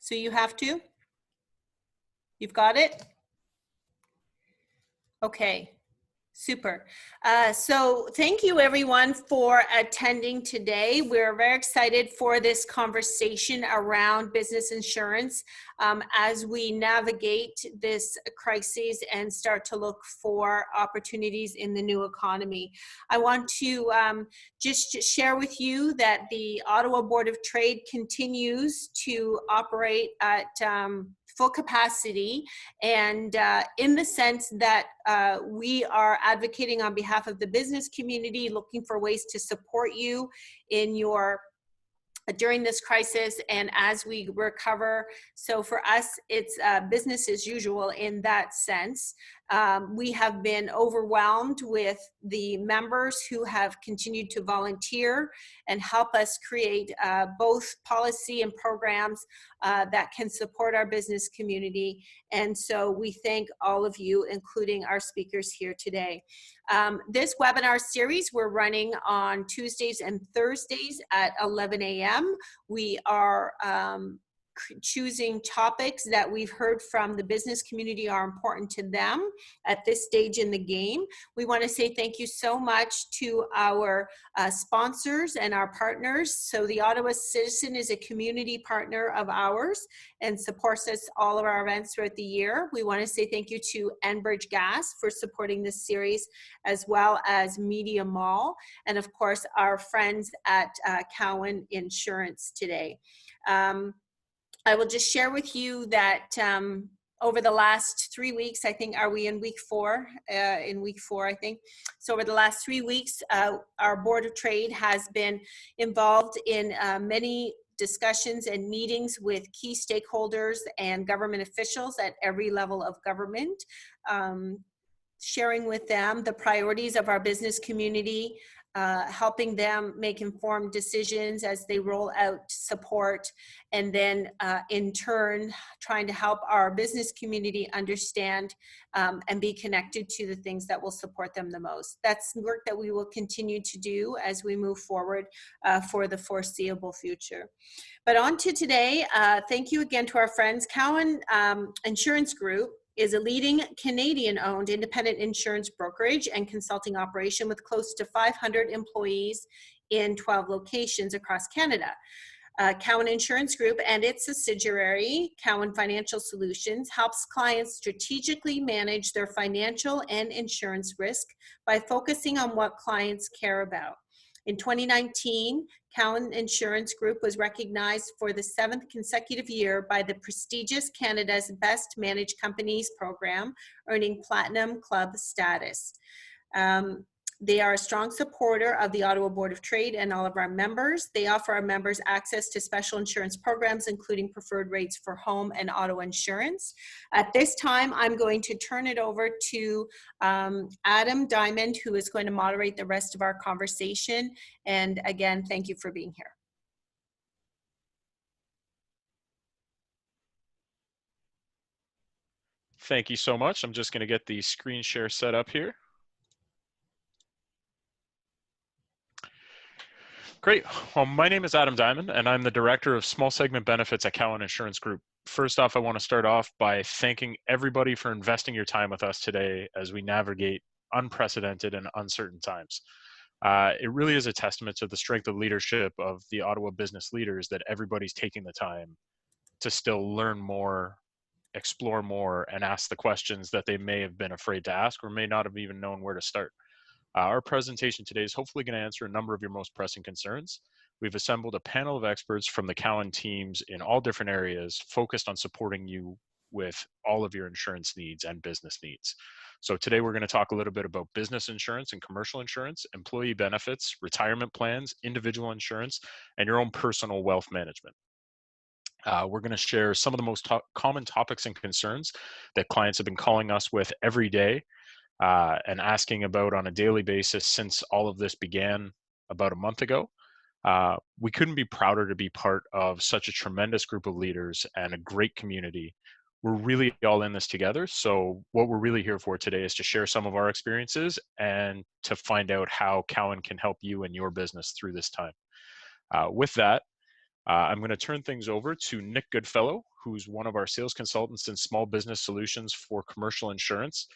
So you have to? You've got it? Okay. Super. So thank you everyone for attending today. We're very excited for this conversation around business insurance as we navigate this crisis and start to look for opportunities in the new economy. I want to just share with you that the Ottawa Board of Trade continues to operate at full capacity, and in the sense that we are advocating on behalf of the business community, looking for ways to support you in your during this crisis and as we recover. So for us, it's business as usual in that sense. We have been overwhelmed with the members who have continued to volunteer and help us create both policy and programs that can support our business community. And so we thank all of you, including our speakers here today. This webinar series we're running on Tuesdays and Thursdays at 11 a.m. We are choosing topics that we've heard from the business community are important to them at this stage in the game. We want to say thank you so much to our sponsors and our partners. So the Ottawa Citizen is a community partner of ours and supports us all of our events throughout the year. We want to say thank you to Enbridge Gas for supporting this series, as well as Media Mall, and of course our friends at Cowan Insurance today. I will just share with you that over the last 3 weeks, I think, are we in week 4? In week 4, I think. So over the last 3 weeks, our Board of Trade has been involved in many discussions and meetings with key stakeholders and government officials at every level of government, sharing with them the priorities of our business community, helping them make informed decisions as they roll out support, and then in turn trying to help our business community understand and be connected to the things that will support them the most. That's work that we will continue to do as we move forward for the foreseeable future. But on to today, thank you again to our friends. Cowan Insurance Group is a leading Canadian-owned independent insurance brokerage and consulting operation with close to 500 employees in 12 locations across Canada. Cowan Insurance Group and its subsidiary, Cowan Financial Solutions, helps clients strategically manage their financial and insurance risk by focusing on what clients care about. In 2019, Cowan Insurance Group was recognized for the 7th consecutive year by the prestigious Canada's Best Managed Companies program, earning Platinum Club status. They are a strong supporter of the Ottawa Board of Trade and all of our members. They offer our members access to special insurance programs, including preferred rates for home and auto insurance. At this time, I'm going to turn it over to Adam Diamond, who is going to moderate the rest of our conversation. And again, thank you for being here. Thank you so much. I'm just going to get the screen share set up here. Great. Well, my name is Adam Diamond, and I'm the Director of Small Segment Benefits at Cowan Insurance Group. First off, I want to start off by thanking everybody for investing your time with us today as we navigate unprecedented and uncertain times. It really is a testament to the strength of leadership of the Ottawa business leaders that everybody's taking the time to still learn more, explore more, and ask the questions that they may have been afraid to ask or may not have even known where to start. Our presentation today is hopefully going to answer a number of your most pressing concerns. We've assembled a panel of experts from the Cowan teams in all different areas focused on supporting you with all of your insurance needs and business needs. So today we're going to talk a little bit about business insurance and commercial insurance, employee benefits, retirement plans, individual insurance, and your own personal wealth management. We're going to share some of the most common topics and concerns that clients have been calling us with every day and asking about on a daily basis since all of this began about a month ago. We couldn't be prouder to be part of such a tremendous group of leaders and a great community. We're really all in this together. So what we're really here for today is to share some of our experiences and to find out how Cowan can help you and your business through this time. With that, I'm going to turn things over to Nick Goodfellow, who's one of our sales consultants in small business solutions for commercial insurance.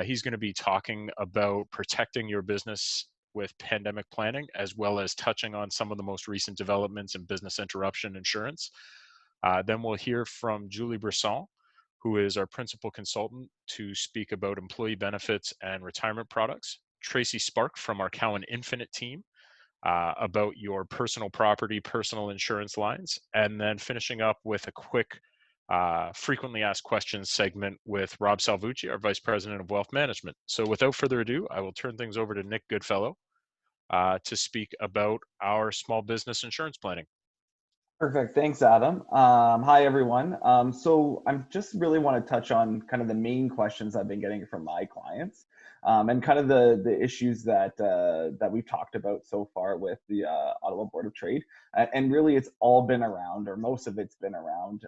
He's going to be talking about protecting your business with pandemic planning, as well as touching on some of the most recent developments in business interruption insurance. Then we'll hear from Julie Brisson, who is our principal consultant, to speak about employee benefits and retirement products. Tracy Spark from our Cowan Infinite team about your personal property, personal insurance lines, and then finishing up with a quick frequently asked questions segment with Rob Salvucci, our Vice President of Wealth Management. So without further ado, I will turn things over to Nick Goodfellow to speak about our small business insurance planning. Perfect. Thanks, Adam. Hi, everyone. So I just really want to touch on kind of the main questions I've been getting from my clients, and kind of the issues that we've talked about so far with the Ottawa Board of Trade. And really, it's all been around, or most of it's been around,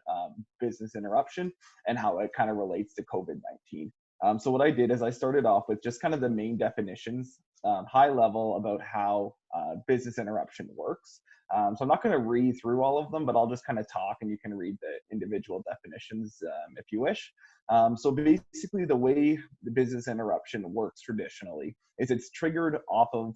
business interruption and how it kind of relates to COVID-19. So what I did is I started off with just kind of the main definitions, high level, about how business interruption works. So I'm not going to read through all of them, but I'll just kind of talk and you can read the individual definitions if you wish. So basically the way the business interruption works traditionally is it's triggered off of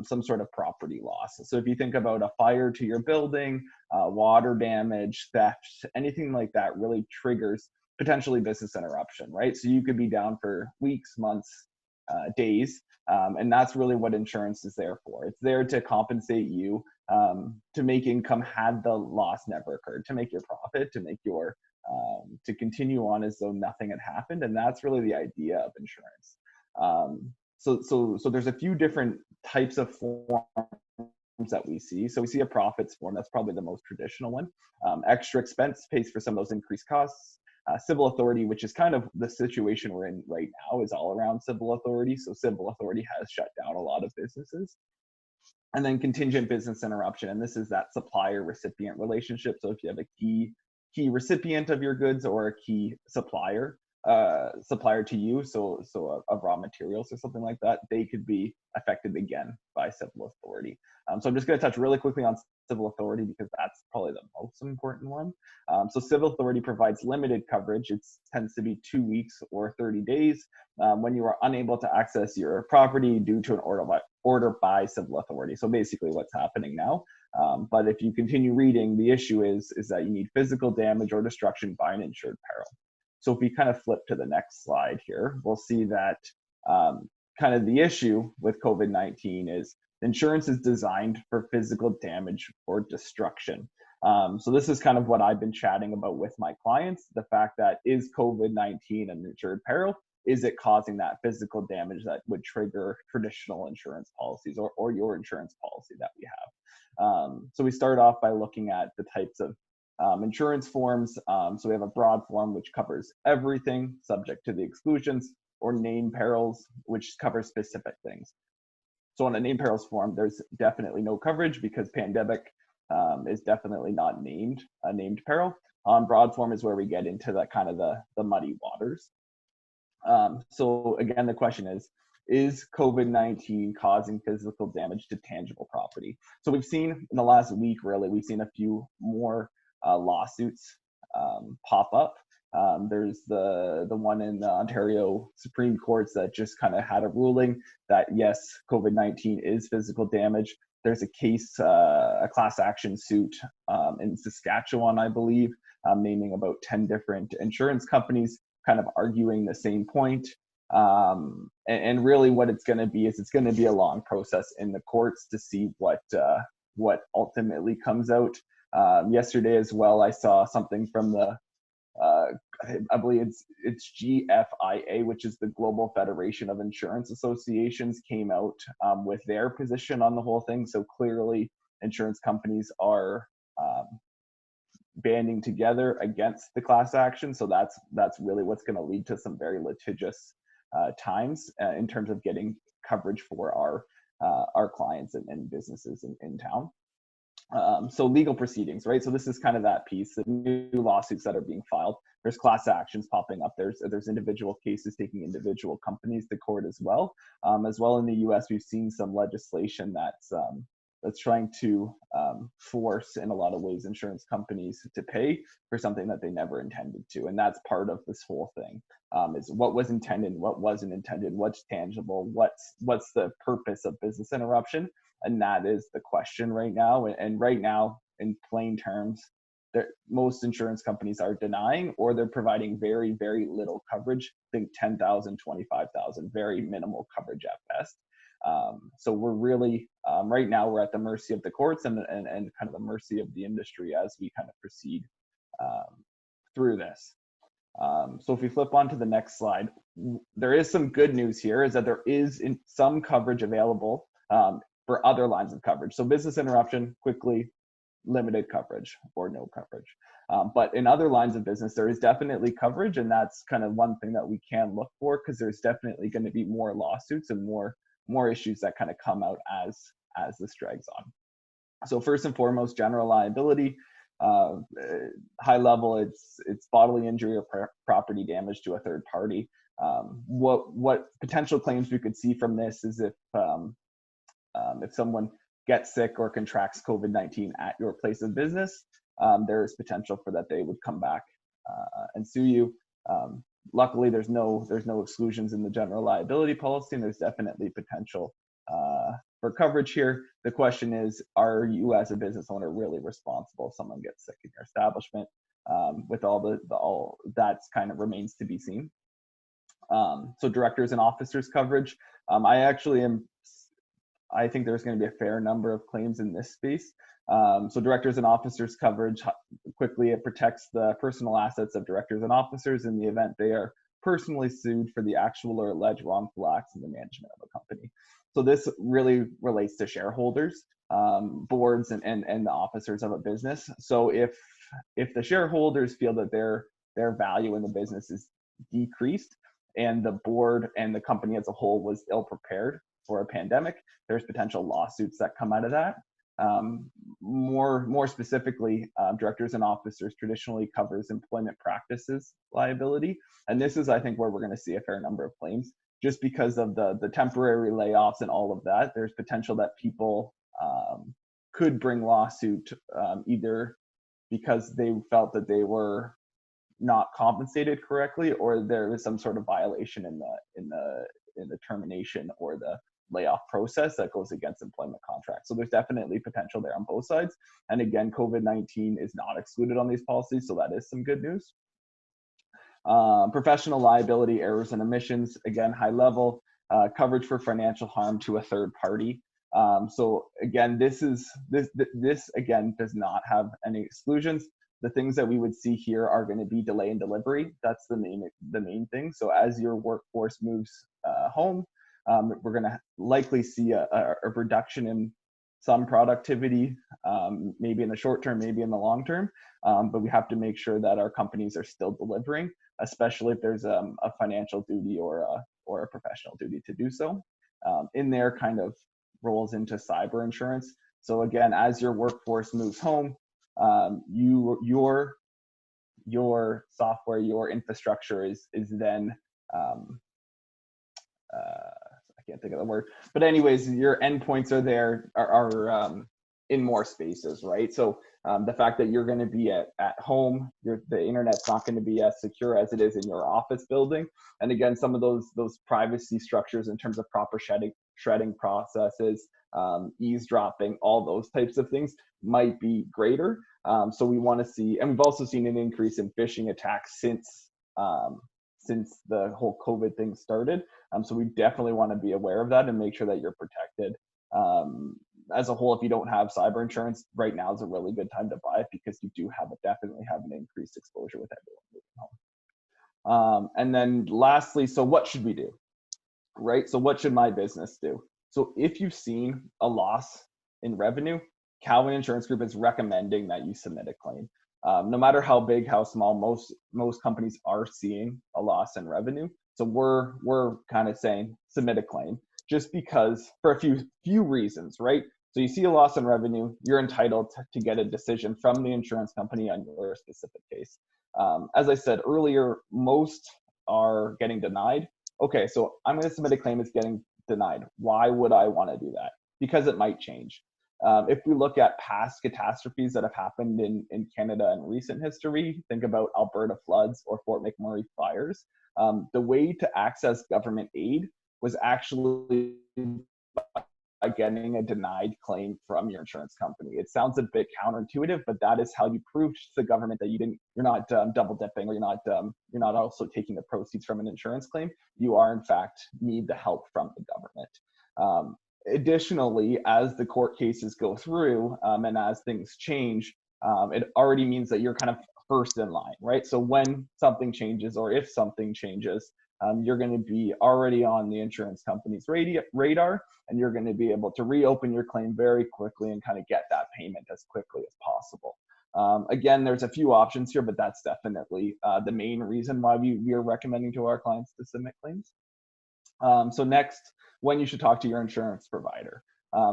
some sort of property loss. So if you think about a fire to your building, water damage, theft, anything like that really triggers potentially business interruption, right? So you could be down for weeks, months, days, and that's really what insurance is there for. It's there to compensate you, to make income had the loss never occurred, to make your profit, to make your to continue on as though nothing had happened, and that's really the idea of insurance. So there's a few different types of forms that we see. So we see a profits form, that's probably the most traditional one. Extra expense pays for some of those increased costs. Civil authority, which is kind of the situation we're in right now, is all around civil authority. So civil authority has shut down a lot of businesses. And then contingent business interruption, and this is that supplier recipient relationship. So if you have a key recipient of your goods or a key supplier to you, so of raw materials or something like that, they could be affected again by civil authority. So I'm just going to touch really quickly on civil authority because that's probably the most important one. So civil authority provides limited coverage. It tends to be 2 weeks or 30 days when you are unable to access your property due to an order by civil authority. So basically what's happening now. But if you continue reading, the issue is that you need physical damage or destruction by an insured peril. So if we kind of flip to the next slide here, we'll see that kind of the issue with COVID-19 is insurance is designed for physical damage or destruction. So this is kind of what I've been chatting about with my clients, the fact that is COVID-19 an insured peril? Is it causing that physical damage that would trigger traditional insurance policies or your insurance policy that we have? So we start off by looking at the types of insurance forms. So we have a broad form which covers everything subject to the exclusions, or named perils, which covers specific things. So on a named perils form, there's definitely no coverage because pandemic is definitely not named a named peril. On broad form is where we get into that kind of the muddy waters. So again, the question is COVID-19 causing physical damage to tangible property? So we've seen in the last week, really, we've seen a few more lawsuits pop up. There's the one in the Ontario Supreme Courts that just kind of had a ruling that yes, COVID-19 is physical damage. There's a case, a class action suit in Saskatchewan, I believe, naming about 10 different insurance companies, kind of arguing the same point. And really what it's going to be is it's going to be a long process in the courts to see what ultimately comes out. Yesterday as well, I saw something from the I believe it's GFIA, which is the Global Federation of Insurance Associations, came out with their position on the whole thing. So clearly insurance companies are banding together against the class action. So that's really what's going to lead to some very litigious times in terms of getting coverage for our clients and businesses in town. So legal proceedings, right? So this is kind of that piece, the new lawsuits that are being filed. There's class actions popping up. There's individual cases taking individual companies to court as well. In the US, we've seen some legislation that's that's trying to force, in a lot of ways, insurance companies to pay for something that they never intended to. And that's part of this whole thing, is what was intended, what wasn't intended, what's tangible, what's the purpose of business interruption. And that is the question right now. And right now, in plain terms, most insurance companies are denying, or they're providing very, very little coverage. Think 10,000, 25,000, very minimal coverage at best. So we're really, right now, we're at the mercy of the courts and kind of the mercy of the industry as we kind of proceed through this. So if we flip on to the next slide, there is some good news here, is that there is some coverage available for other lines of coverage. So business interruption, quickly, limited coverage or no coverage. But in other lines of business, there is definitely coverage, and that's kind of one thing that we can look for, because there's definitely going to be more lawsuits and more issues that kind of come out as this drags on. So first and foremost, general liability. High level, it's bodily injury or property damage to a third party. What potential claims we could see from this is if someone gets sick or contracts COVID-19 at your place of business, there is potential for that they would come back and sue you. Luckily, there's no exclusions in the general liability policy, and there's definitely potential for coverage here. The question is, are you as a business owner really responsible if someone gets sick in your establishment? With all that's kind of remains to be seen. So directors and officers coverage. I think there's going to be a fair number of claims in this space. So directors and officers coverage, quickly, it protects the personal assets of directors and officers in the event they are personally sued for the actual or alleged wrongful acts in the management of a company. So this really relates to shareholders, boards, and the officers of a business. So if the shareholders feel that their value in the business is decreased, and the board and the company as a whole was ill prepared for a pandemic, there's potential lawsuits that come out of that. More specifically, directors and officers traditionally covers employment practices liability. And this is, I think, where we're going to see a fair number of claims. Just because of the temporary layoffs and all of that, there's potential that people could bring lawsuit either because they felt that they were not compensated correctly, or there was some sort of violation in the termination or the layoff process that goes against employment contracts. So there's definitely potential there on both sides. And again, COVID-19 is not excluded on these policies, so that is some good news. Professional liability, errors and omissions, again, high level, coverage for financial harm to a third party. So again, this again does not have any exclusions. The things that we would see here are going to be delay in delivery. That's the main thing. So as your workforce moves home, we're going to likely see a reduction in some productivity, maybe in the short term, maybe in the long term. But we have to make sure that our companies are still delivering, especially if there's a financial duty or a professional duty to do so. In there kind of rolls into cyber insurance. So again, as your workforce moves home, your software, your infrastructure is then I can't think of the word, but anyways, your endpoints are there, are in more spaces, right? So the fact that you're going to be at home, the internet's not going to be as secure as it is in your office building. And again, some of those privacy structures in terms of proper shredding processes, eavesdropping, all those types of things might be greater. So we want to see, and we've also seen an increase in phishing attacks since the whole COVID thing started. So we definitely want to be aware of that and make sure that you're protected. As a whole, if you don't have cyber insurance, right now is a really good time to buy it, because you do definitely have an increased exposure with everyone moving home. And then lastly, so what should we do, right? So what should my business do? So if you've seen a loss in revenue, Cowan Insurance Group is recommending that you submit a claim. No matter how big, how small, most companies are seeing a loss in revenue. So we're kind of saying submit a claim, just because for a few reasons, right? So you see a loss in revenue, you're entitled to get a decision from the insurance company on your specific case. As I said earlier, most are getting denied. Okay, so I'm going to submit a claim, it's getting denied. Why would I want to do that? Because it might change. If we look at past catastrophes that have happened in Canada in recent history, think about Alberta floods or Fort McMurray fires, the way to access government aid was actually by getting a denied claim from your insurance company. It sounds a bit counterintuitive, but that is how you prove to the government that you're not double dipping, or you're not also taking the proceeds from an insurance claim. You are in fact need the help from the government. Additionally, as the court cases go through and as things change, it already means that you're kind of first in line, right? So when something changes, or if something changes, you're going to be already on the insurance company's radar, and you're going to be able to reopen your claim very quickly and kind of get that payment as quickly as possible. Again, there's a few options here, but that's definitely the main reason why we are recommending to our clients to submit claims. So next, when you should talk to your insurance provider.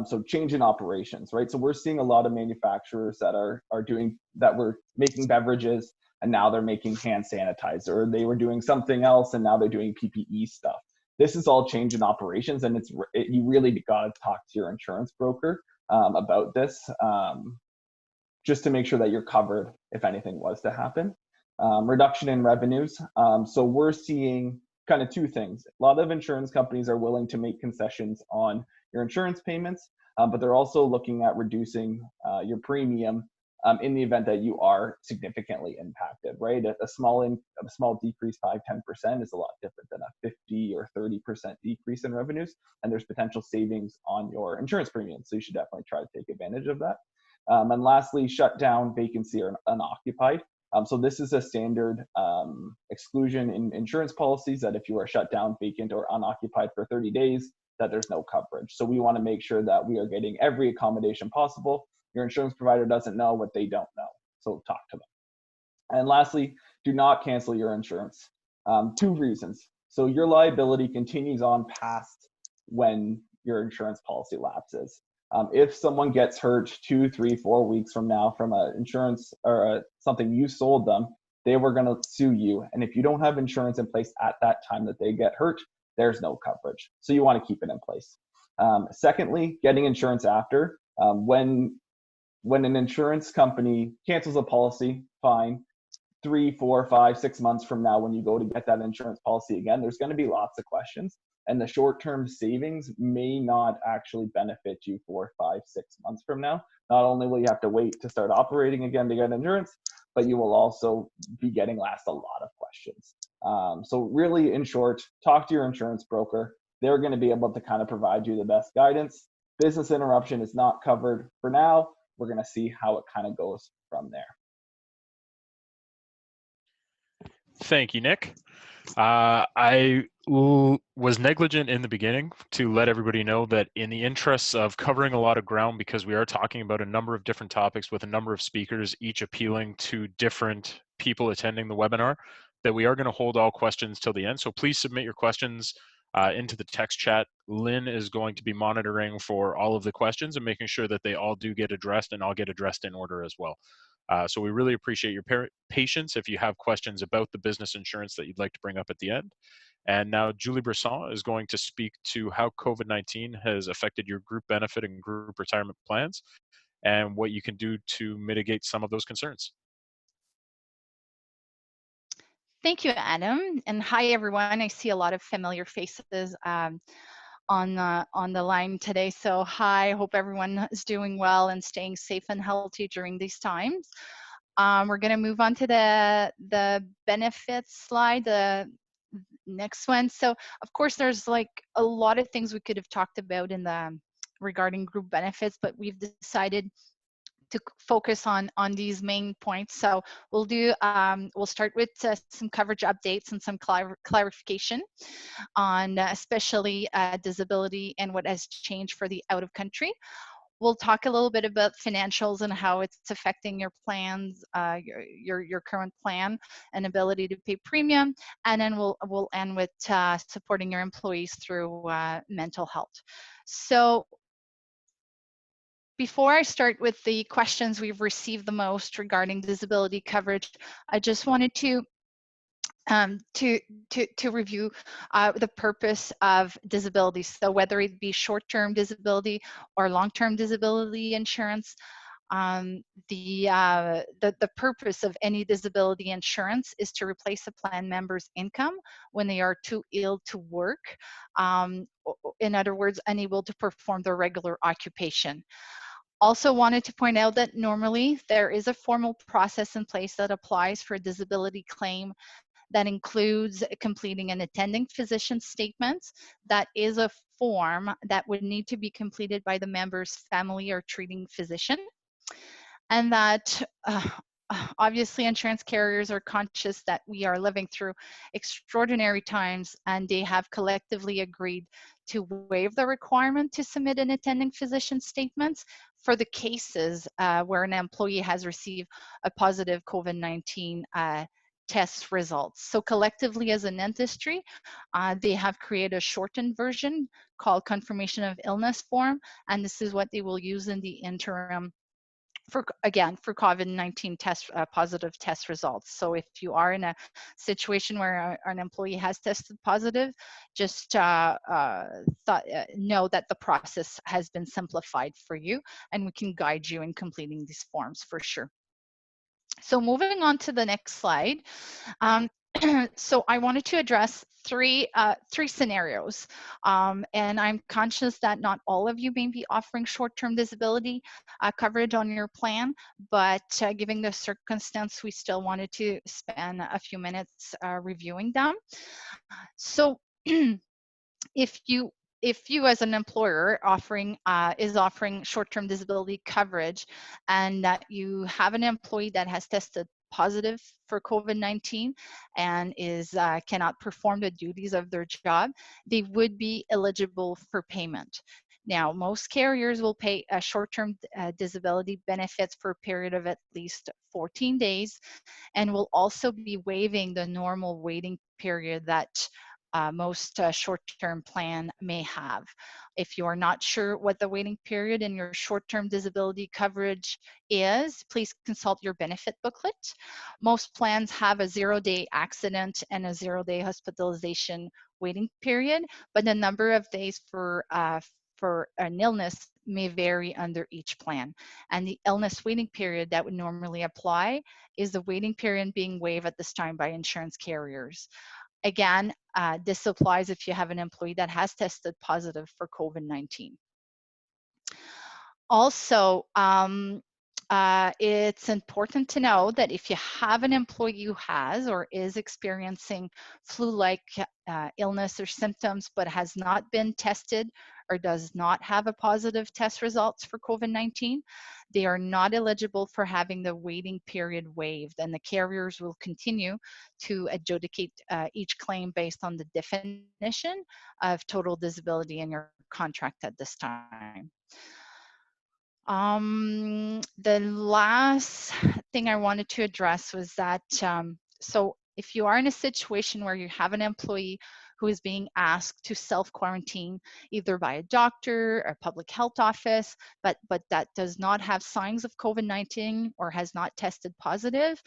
So change in operations, right? So we're seeing a lot of manufacturers that were making beverages, and now they're making hand sanitizer, or they were doing something else and now they're doing PPE stuff. This is all change in operations, and you really got to talk to your insurance broker about this, just to make sure that you're covered if anything was to happen. Reduction in revenues. So we're seeing kind of two things. A lot of insurance companies are willing to make concessions on your insurance payments, but they're also looking at reducing your premium in the event that you are significantly impacted, right? A small decrease, 5-10%, is a lot different than a 50 or 30% decrease in revenues, and there's potential savings on your insurance premiums. So you should definitely try to take advantage of that. And lastly, shut down, vacancy, or unoccupied. So this is a standard exclusion in insurance policies, that if you are shut down, vacant, or unoccupied for 30 days, that there's no coverage. So we want to make sure that we are getting every accommodation possible. Your insurance provider doesn't know what they don't know, so talk to them. And lastly, do not cancel your insurance. Two reasons. So your liability continues on past when your insurance policy lapses. If someone gets hurt 2, 3, 4 weeks from now from an insurance or something you sold them, they were going to sue you. And if you don't have insurance in place at that time that they get hurt, there's no coverage. So you want to keep it in place. Secondly, getting insurance after. When an insurance company cancels a policy, fine. 3, 4, 5, 6 months from now, when you go to get that insurance policy again, there's going to be lots of questions. And the short-term savings may not actually benefit you for 5, 6 months from now. Not only will you have to wait to start operating again to get insurance, but you will also be getting asked a lot of questions. So really, in short, talk to your insurance broker. They're going to be able to kind of provide you the best guidance. Business interruption is not covered for now. We're going to see how it kind of goes from there. Thank you, Nick. I was negligent in the beginning to let everybody know that in the interests of covering a lot of ground, because we are talking about a number of different topics with a number of speakers, each appealing to different people attending the webinar, that we are going to hold all questions till the end. So please submit your questions into the text chat. Lynn is going to be monitoring for all of the questions and making sure that they all do get addressed, and all get addressed in order as well. So we really appreciate your patience if you have questions about the business insurance that you'd like to bring up at the end. And now Julie Brisson is going to speak to how COVID-19 has affected your group benefit and group retirement plans, and what you can do to mitigate some of those concerns. Thank you, Adam. And hi, everyone. I see a lot of familiar faces on the line today. So hi, hope everyone is doing well and staying safe and healthy during these times. We're going to move on to the benefits slide, the next one. So of course, there's like a lot of things we could have talked about in the regarding group benefits, but we've decided to focus on these main points. So we'll start with some coverage updates and some clarification on especially disability and what has changed for the out of country. We'll talk a little bit about financials and how it's affecting your plans, your current plan and ability to pay premium, and then we'll end with supporting your employees through mental health. So before I start with the questions we've received the most regarding disability coverage, I just wanted to to review the purpose of disability. So whether it be short-term disability or long-term disability insurance, the purpose of any disability insurance is to replace a plan member's income when they are too ill to work. In other words, unable to perform their regular occupation. Also wanted to point out that normally there is a formal process in place that applies for a disability claim that includes completing an attending physician statement. That is a form that would need to be completed by the member's family or treating physician. And that obviously insurance carriers are conscious that we are living through extraordinary times, and they have collectively agreed to waive the requirement to submit an attending physician statement for the cases where an employee has received a positive COVID-19 test results. So collectively as an industry, they have created a shortened version called confirmation of illness form, and this is what they will use in the interim for COVID-19 test positive test results. So if you are in a situation where an employee has tested positive, just know that the process has been simplified for you, and we can guide you in completing these forms for sure. So moving on to the next slide. So I wanted to address three scenarios, and I'm conscious that not all of you may be offering short-term disability coverage on your plan, but given the circumstance, we still wanted to spend a few minutes reviewing them. So if you as an employer is offering short-term disability coverage, and that you have an employee that has tested positive for COVID-19 and cannot perform the duties of their job, they would be eligible for payment. Now, most carriers will pay a short-term disability benefits for a period of at least 14 days, and will also be waiving the normal waiting period that most short-term plan may have. If you are not sure what the waiting period in your short-term disability coverage is, please consult your benefit booklet. Most plans have a 0-day accident and a 0-day hospitalization waiting period, but the number of days for an illness may vary under each plan. And the illness waiting period that would normally apply is the waiting period being waived at this time by insurance carriers. Again, this applies if you have an employee that has tested positive for COVID-19. Also, it's important to know that if you have an employee who has or is experiencing flu-like illness or symptoms but has not been tested or does not have a positive test results for COVID-19, they are not eligible for having the waiting period waived, and the carriers will continue to adjudicate each claim based on the definition of total disability in your contract at this time. The last thing I wanted to address was that, so if you are in a situation where you have an employee who is being asked to self-quarantine either by a doctor or public health office, but that does not have signs of COVID-19 or has not tested positive,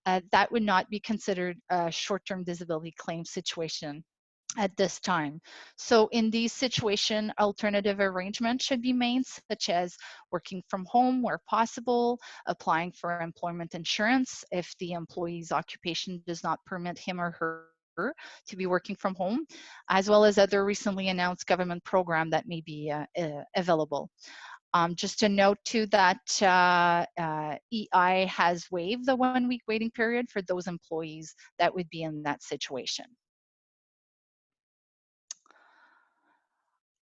that would not be considered a short-term disability claim situation at this time. So in these situations, alternative arrangements should be made, such as working from home where possible, applying for employment insurance if the employee's occupation does not permit him or her to be working from home, as well as other recently announced government program that may be available. Just to note too that EI has waived the 1-week waiting period for those employees that would be in that situation.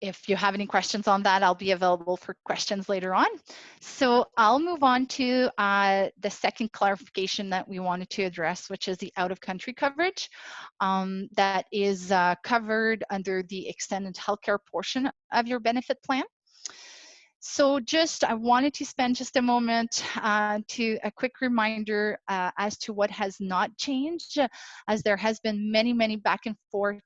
If you have any questions on that, I'll be available for questions later on. So I'll move on to the second clarification that we wanted to address, which is the out-of-country coverage that is covered under the extended healthcare portion of your benefit plan. So I wanted to spend just a moment to a quick reminder as to what has not changed, as there has been many back and forth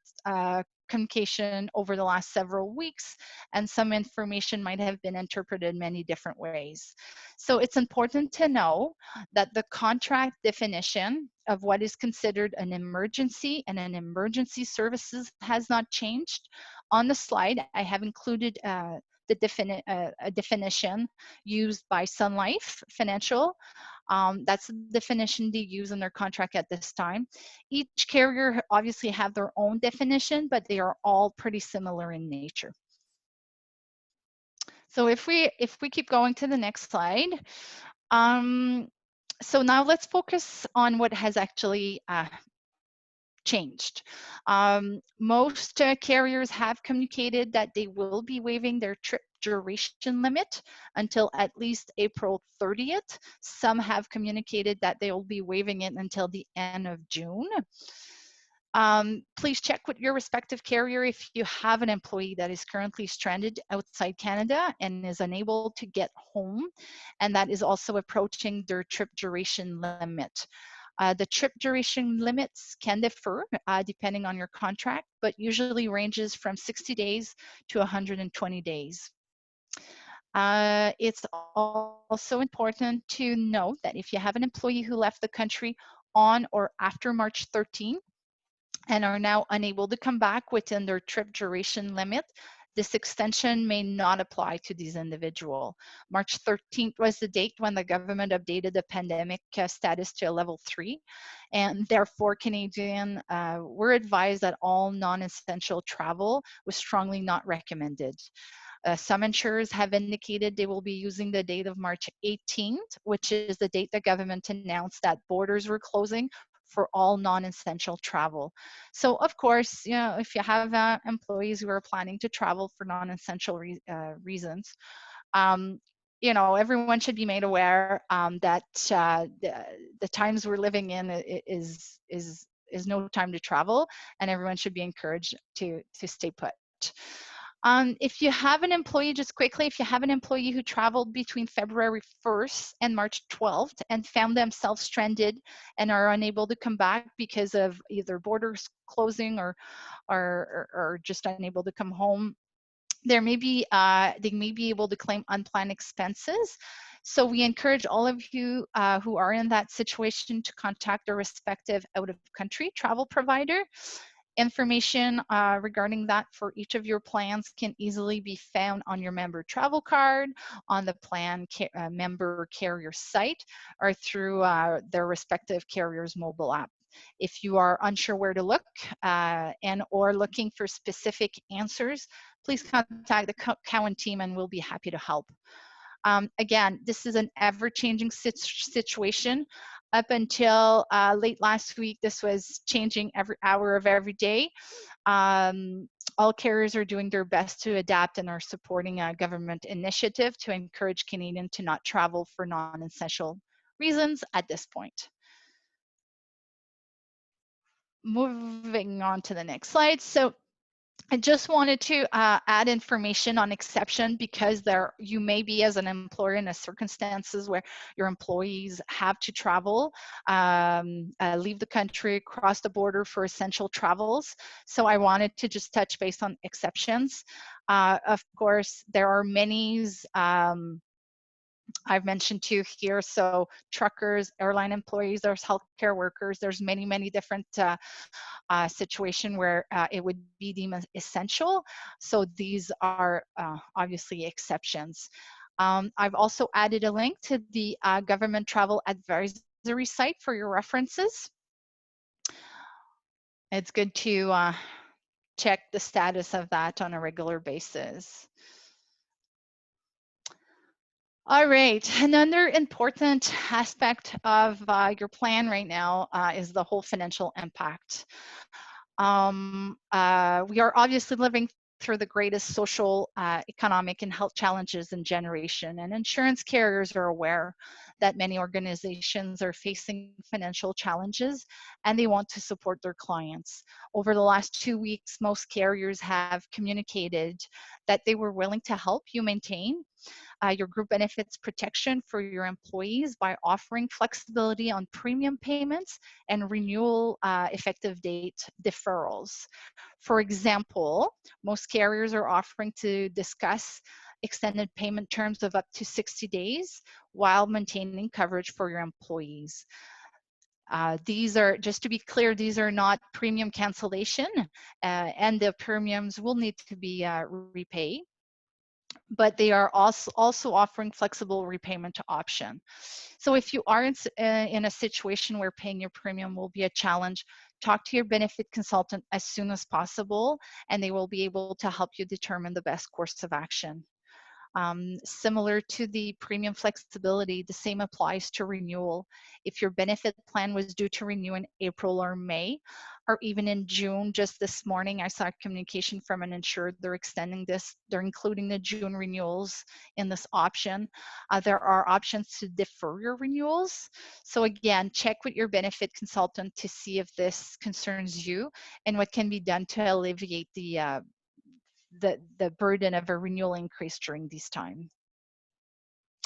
communication over the last several weeks, and some information might have been interpreted many different ways. So it's important to know that the contract definition of what is considered an emergency and an emergency services has not changed. On the slide, I have included a definition used by Sun Life Financial. That's the definition they use in their contract at this time. Each carrier obviously have their own definition, but they are all pretty similar in nature. So if we keep going to the next slide, so now let's focus on what has actually changed. Most carriers have communicated that they will be waiving their trip duration limit until at least April 30th. Some have communicated that they will be waiving it until the end of June. Please check with your respective carrier if you have an employee that is currently stranded outside Canada and is unable to get home, and that is also approaching their trip duration limit. The trip duration limits can differ depending on your contract, but usually ranges from 60 days to 120 days. It's also important to note that if you have an employee who left the country on or after March 13 and are now unable to come back within their trip duration limit, this extension may not apply to these individuals. March 13th was the date when the government updated the pandemic status to a level 3, and therefore Canadians were advised that all non-essential travel was strongly not recommended. Some insurers have indicated they will be using the date of March 18th, which is the date the government announced that borders were closing for all non-essential travel. So of course, you know, if you have employees who are planning to travel for non-essential reasons, you know, everyone should be made aware that the times we're living in is no time to travel, and everyone should be encouraged to stay put. If you have an employee, just quickly, if you have an employee who traveled between February 1st and March 12th and found themselves stranded and are unable to come back because of either borders closing or just unable to come home, they may be able to claim unplanned expenses. So we encourage all of you who are in that situation to contact their respective out-of-country travel provider. Information regarding that for each of your plans can easily be found on your member travel card, on the plan member carrier site, or through their respective carrier's mobile app. If you are unsure where to look and or looking for specific answers, please contact the Cowan team and we'll be happy to help. Again, this is an ever-changing situation. Up until late last week, this was changing every hour of every day. All carriers are doing their best to adapt and are supporting a government initiative to encourage Canadians to not travel for non-essential reasons at this point. Moving on to the next slide. So I just wanted to add information on exception because you may be as an employer in a circumstances where your employees have to travel, leave the country, cross the border for essential travels. So I wanted to just touch base on exceptions. Of course, there are many I've mentioned two here. So truckers, airline employees, there's healthcare workers, there's many different situation where it would be deemed essential. So these are obviously exceptions. I've also added a link to the government travel advisory site for your references. It's good to check the status of that on a regular basis. All right, another important aspect of your plan right now is the whole financial impact. We are obviously living through the greatest social, economic, and health challenges in generation, and insurance carriers are aware that many organizations are facing financial challenges and they want to support their clients. Over the last 2 weeks, most carriers have communicated that they were willing to help you maintain your group benefits protection for your employees by offering flexibility on premium payments and renewal effective date deferrals. For example, most carriers are offering to discuss extended payment terms of up to 60 days while maintaining coverage for your employees. These are, just to be clear, these are not premium cancellation, and the premiums will need to be repaid, but they are also offering flexible repayment option. So if you are in a situation where paying your premium will be a challenge, talk to your benefit consultant as soon as possible, and they will be able to help you determine the best course of action. Similar to the premium flexibility, the same applies to renewal. If your benefit plan was due to renew in April or May, or even in June, just this morning I saw communication from an insured, they're extending this, they're including the June renewals in this option. There are options to defer your renewals. So again, check with your benefit consultant to see if this concerns you and what can be done to alleviate the burden of a renewal increase during this time.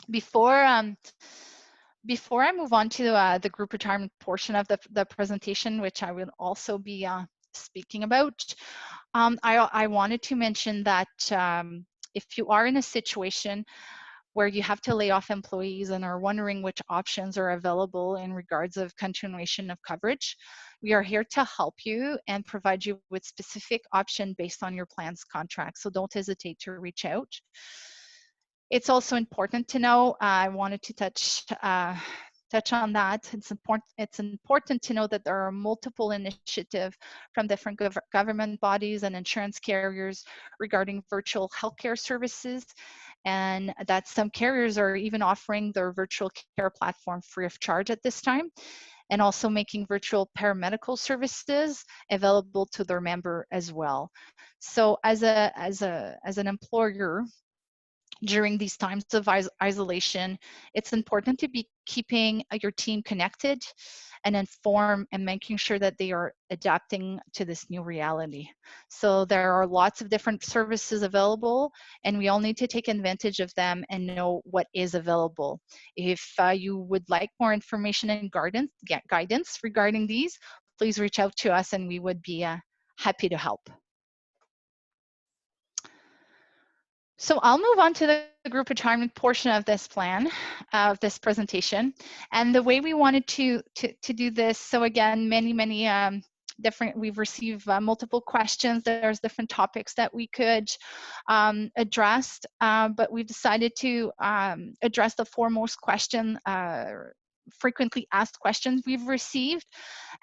Before I move on to the group retirement portion of the presentation, which I will also be speaking about, I wanted to mention that if you are in a situation where you have to lay off employees and are wondering which options are available in regards of continuation of coverage, we are here to help you and provide you with specific option based on your plan's contract. So don't hesitate to reach out. It's also important to know, I wanted to touch on that. It's important to know that there are multiple initiatives from different government bodies and insurance carriers regarding virtual healthcare services, and that some carriers are even offering their virtual care platform free of charge at this time, and also making virtual paramedical services available to their member as well. So as an employer, during these times of isolation, it's important to be keeping your team connected and informed and making sure that they are adapting to this new reality. So there are lots of different services available, and we all need to take advantage of them and know what is available. If you would like more information and guidance regarding these, please reach out to us and we would be happy to help. So I'll move on to the group retirement portion of this plan, of this presentation. And the way we wanted to do this, so again, many different, we've received multiple questions. There's different topics that we could address, but we've decided to address the foremost question, frequently asked questions we've received.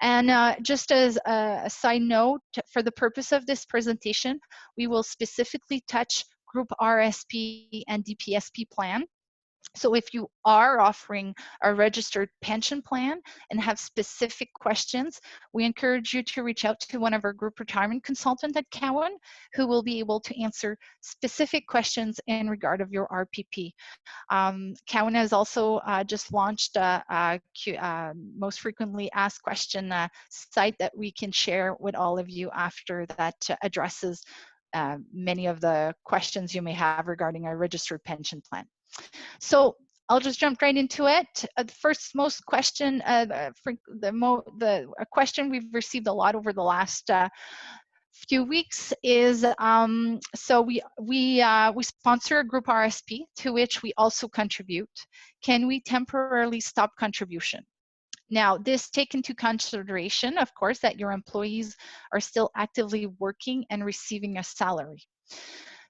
And just as a side note, for the purpose of this presentation, we will specifically touch Group RSP and DPSP plan. So if you are offering a registered pension plan and have specific questions, we encourage you to reach out to one of our group retirement consultants at Cowan, who will be able to answer specific questions in regard of your RPP. Cowan has also just launched a most frequently asked question site that we can share with all of you after that addresses many of the questions you may have regarding a registered pension plan. So I'll just jump right into it. The first most question, a question we've received a lot over the last few weeks is, so we sponsor a group RSP to which we also contribute. Can we temporarily stop contribution? Now, this take into consideration, of course, that your employees are still actively working and receiving a salary.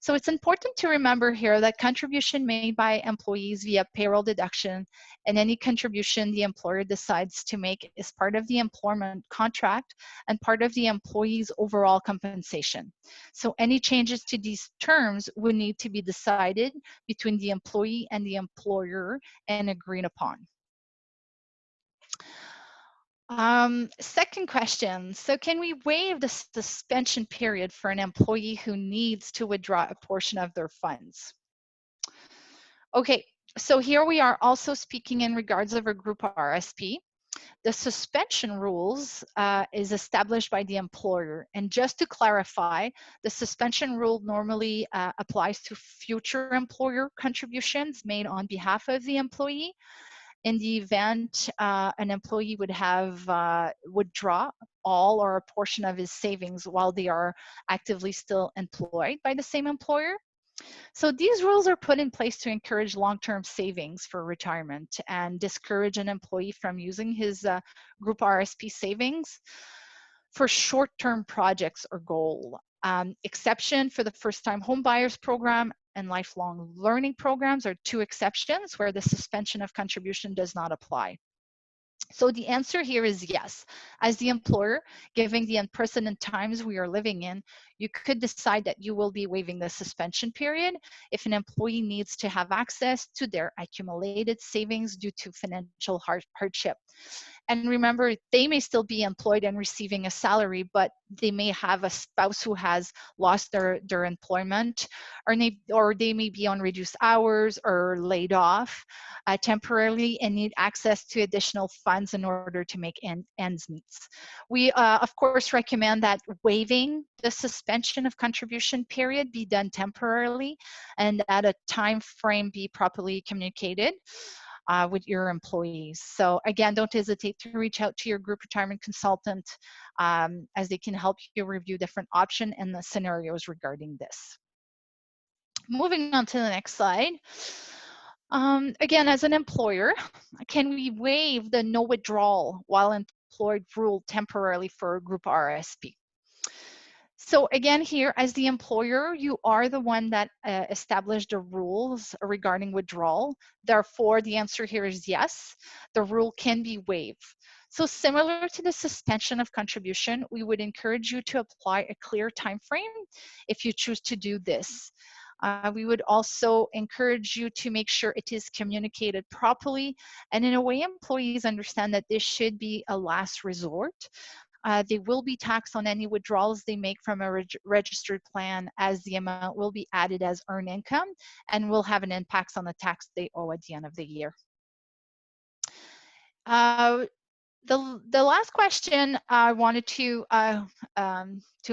So it's important to remember here that contribution made by employees via payroll deduction and any contribution the employer decides to make is part of the employment contract and part of the employee's overall compensation. So any changes to these terms would need to be decided between the employee and the employer and agreed upon. Second question, so can we waive the suspension period for an employee who needs to withdraw a portion of their funds? Okay, so here we are also speaking in regards of a group RSP. The suspension rules is established by the employer. And just to clarify, the suspension rule normally applies to future employer contributions made on behalf of the employee. In the event an employee would have withdraw all or a portion of his savings while they are actively still employed by the same employer. So these rules are put in place to encourage long-term savings for retirement and discourage an employee from using his group RSP savings for short-term projects or goal. Exception for the first-time home buyers program and lifelong learning programs are two exceptions where the suspension of contribution does not apply. So the answer here is yes. As the employer, given the unprecedented times we are living in, you could decide that you will be waiving the suspension period if an employee needs to have access to their accumulated savings due to financial hardship. And remember, they may still be employed and receiving a salary, but they may have a spouse who has lost their employment, or they may be on reduced hours or laid off temporarily and need access to additional funds in order to make ends meet. We, of course, recommend that waiving the suspension of contribution period be done temporarily and at a time frame be properly communicated with your employees. So again, don't hesitate to reach out to your group retirement consultant as they can help you review different options and the scenarios regarding this. Moving on to the next slide. Again, as an employer, can we waive the no withdrawal while employed rule temporarily for a group RSP? So again, here as the employer, you are the one that established the rules regarding withdrawal. Therefore, the answer here is yes, the rule can be waived. So similar to the suspension of contribution, we would encourage you to apply a clear time frame if you choose to do this. We would also encourage you to make sure it is communicated properly and in a way employees understand that this should be a last resort. They will be taxed on any withdrawals they make from a registered plan, as the amount will be added as earned income and will have an impact on the tax they owe at the end of the year. The last question I wanted to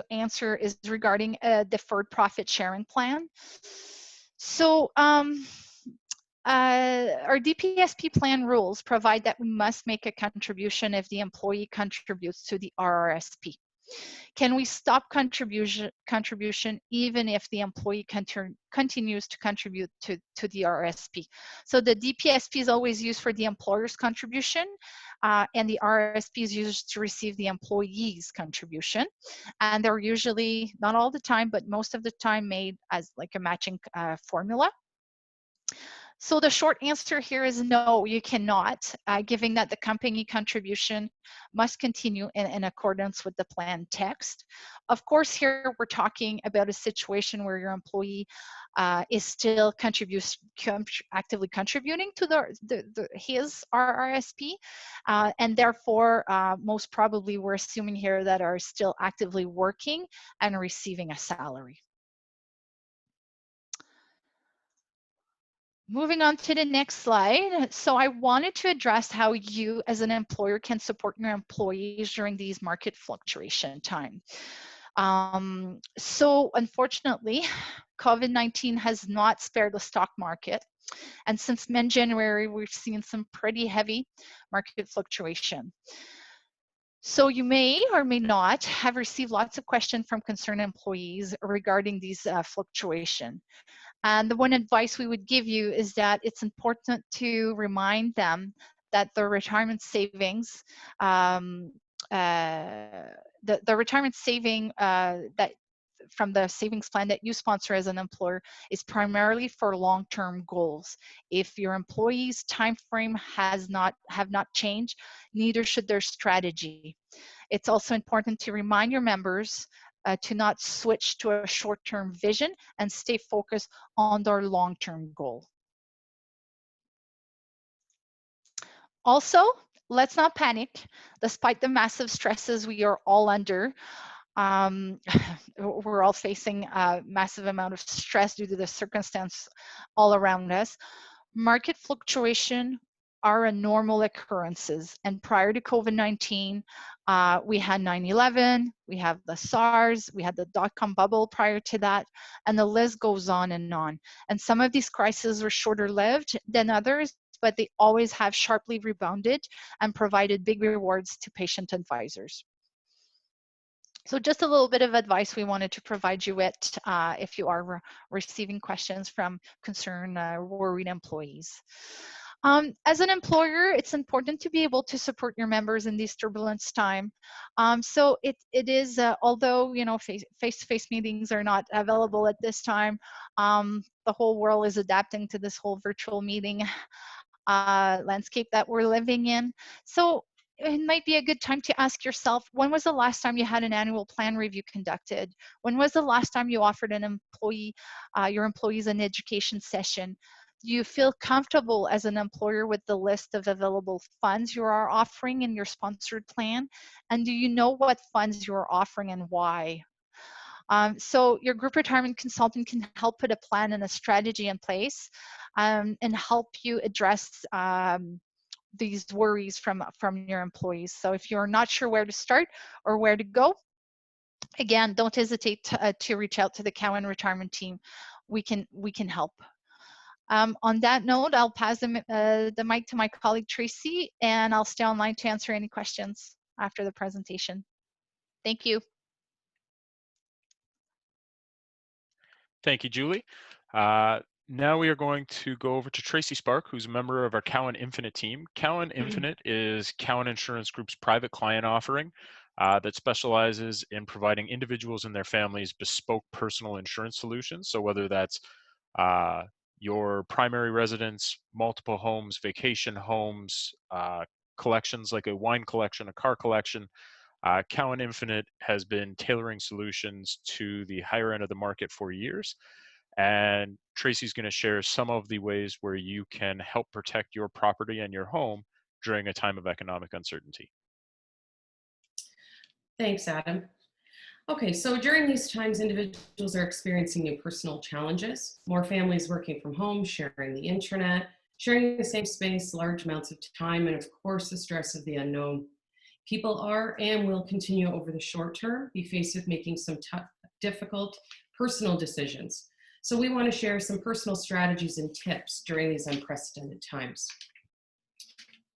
answer is regarding a deferred profit sharing plan. So our DPSP plan rules provide that we must make a contribution if the employee contributes to the RRSP. Can we stop contribution even if the employee continues to contribute to the RRSP? So the DPSP is always used for the employer's contribution, and the RRSP is used to receive the employee's contribution. And they're usually, not all the time, but most of the time made as like a matching formula. So the short answer here is no, you cannot, given that the company contribution must continue in accordance with the plan text. Of course, here we're talking about a situation where your employee is still actively contributing to his RRSP, and therefore, most probably we're assuming here that are still actively working and receiving a salary. Moving on to the next slide. So I wanted to address how you as an employer can support your employees during these market fluctuation time. So unfortunately, COVID-19 has not spared the stock market. And since mid-January, we've seen some pretty heavy market fluctuation. So you may or may not have received lots of questions from concerned employees regarding these fluctuation. And the one advice we would give you is that it's important to remind them that the retirement savings, the retirement saving that from the savings plan that you sponsor as an employer is primarily for long-term goals. If your employees' time frame have not changed, neither should their strategy. It's also important to remind your members to not switch to a short-term vision and stay focused on their long-term goal. Also, let's not panic. Despite the massive stresses we are all under, we're all facing a massive amount of stress due to the circumstance all around us. Market fluctuation are normal occurrences. And prior to COVID-19, we had 9/11, we have the SARS, we had the dot-com bubble prior to that, and the list goes on and on. And some of these crises were shorter lived than others, but they always have sharply rebounded and provided big rewards to patient advisors. So just a little bit of advice we wanted to provide you with if you are receiving questions from concerned, worried employees. As an employer, it's important to be able to support your members in these turbulent time. So it is, although face-to-face meetings are not available at this time, the whole world is adapting to this whole virtual meeting landscape that we're living in. So it might be a good time to ask yourself, when was the last time you had an annual plan review conducted? When was the last time you offered an employee, your employees an education session? Do you feel comfortable as an employer with the list of available funds you are offering in your sponsored plan? And do you know what funds you are offering and why? So your group retirement consultant can help put a plan and a strategy in place and help you address these worries from your employees. So if you're not sure where to start or where to go, again, don't hesitate to reach out to the Cowan retirement team. We can help. On that note, I'll pass the mic to my colleague Tracy, and I'll stay online to answer any questions after the presentation. Thank you. Thank you, Julie. Now we are going to go over to Tracy Spark, who's a member of our Cowan Infinite team. Cowan Infinite is Cowan Insurance Group's private client offering that specializes in providing individuals and their families bespoke personal insurance solutions. So whether that's your primary residence, multiple homes, vacation homes, collections like a wine collection, a car collection, Cowan Infinite has been tailoring solutions to the higher end of the market for years. And Tracy's going to share some of the ways where you can help protect your property and your home during a time of economic uncertainty. Thanks, Adam. Okay, so during these times, individuals are experiencing new personal challenges, more families working from home, sharing the internet, sharing the same space, large amounts of time, and of course, the stress of the unknown. People are and will continue over the short term be faced with making some tough, difficult personal decisions. So we want to share some personal strategies and tips during these unprecedented times.